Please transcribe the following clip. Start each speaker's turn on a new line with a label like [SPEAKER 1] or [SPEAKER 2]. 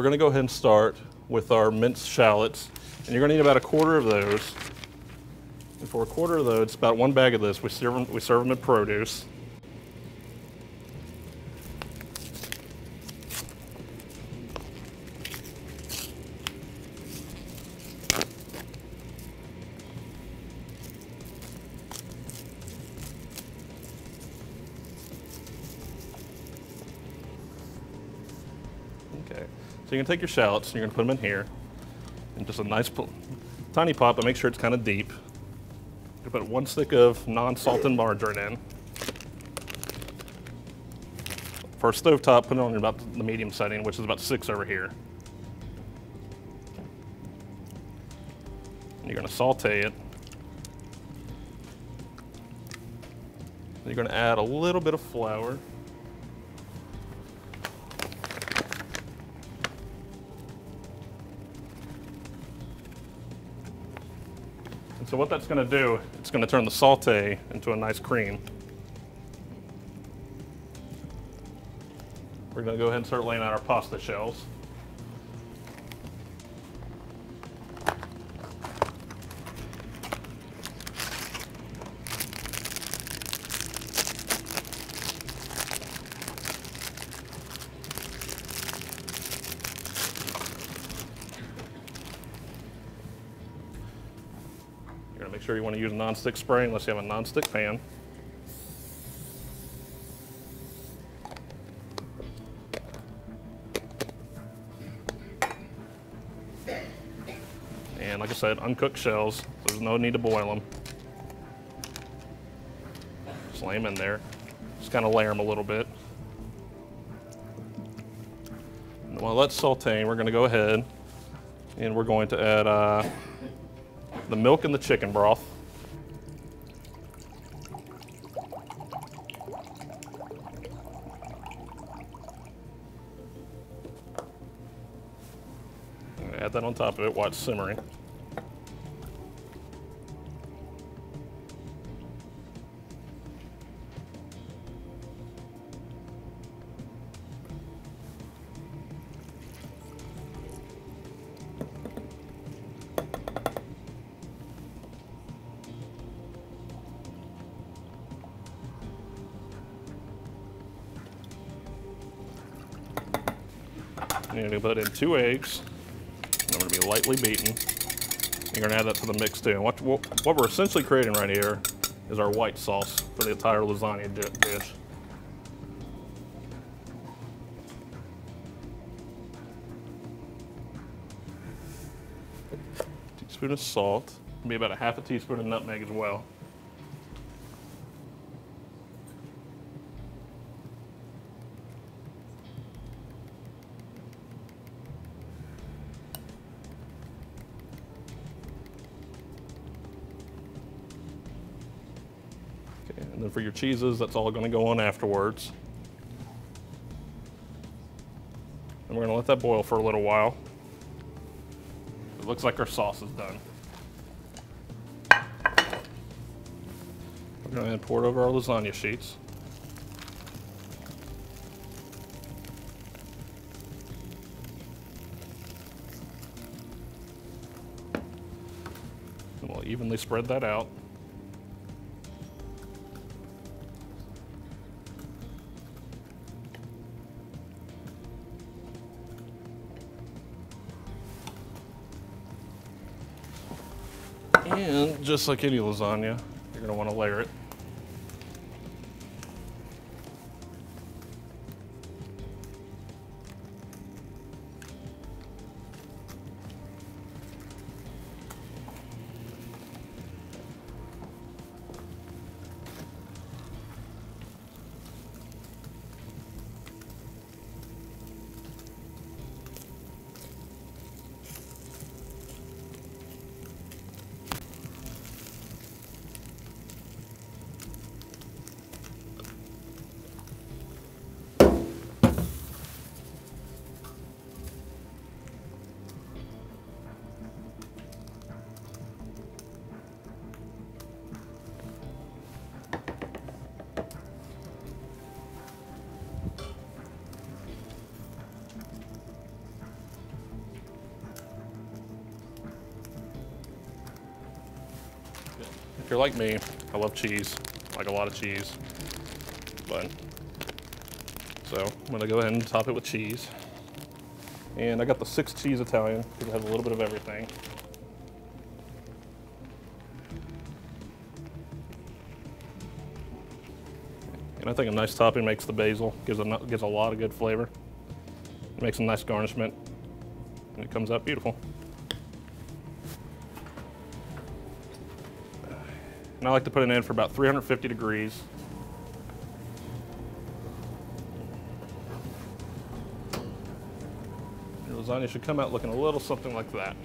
[SPEAKER 1] we're going to go ahead and start with our minced shallots. And you're going to need about a quarter of those. And for a quarter of those, it's about 1 bag of this. We serve them in produce. Okay, so you can take your shallots and you're going to put them in here in just a nice tiny pot, but make sure it's kind of deep. You put 1 stick of non-salted margarine in. For a stovetop, put it on about the medium setting, which is about 6 over here. And you're going to saute it. You're going to add a little bit of flour. So what that's going to do, it's going to turn the saute into a nice cream. We're going to go ahead and start laying out our pasta shells. Make sure you want to use a non-stick spray unless you have a non-stick pan. And like I said, uncooked shells, so there's no need to boil them. Just lay them in there. Just kind of layer them a little bit. And while that's sauteing, we're going to go ahead and we're going to add the milk and the chicken broth. Add that on top of it while it's simmering. You're going to put in 2 eggs. They're going to be lightly beaten. You're going to add that to the mix too. And what we're essentially creating right here is our white sauce for the entire lasagna dish. Teaspoon of salt. Maybe about a half a teaspoon of nutmeg as well. And then for your cheeses, that's all going to go on afterwards. And we're going to let that boil for a little while. It looks like our sauce is done. We're going to pour it over our lasagna sheets. And we'll evenly spread that out. And just like any lasagna, you're going to want to layer it. you're like me, I love cheese, like a lot of cheese. But, so I'm gonna go ahead and top it with cheese. And I got the 6 cheese Italian because it has a little bit of everything. And I think a nice topping makes the basil, gives a lot of good flavor. It makes a nice garnishment, and it comes out beautiful. And I like to put it in for about 350 degrees. Your lasagna should come out looking a little something like that.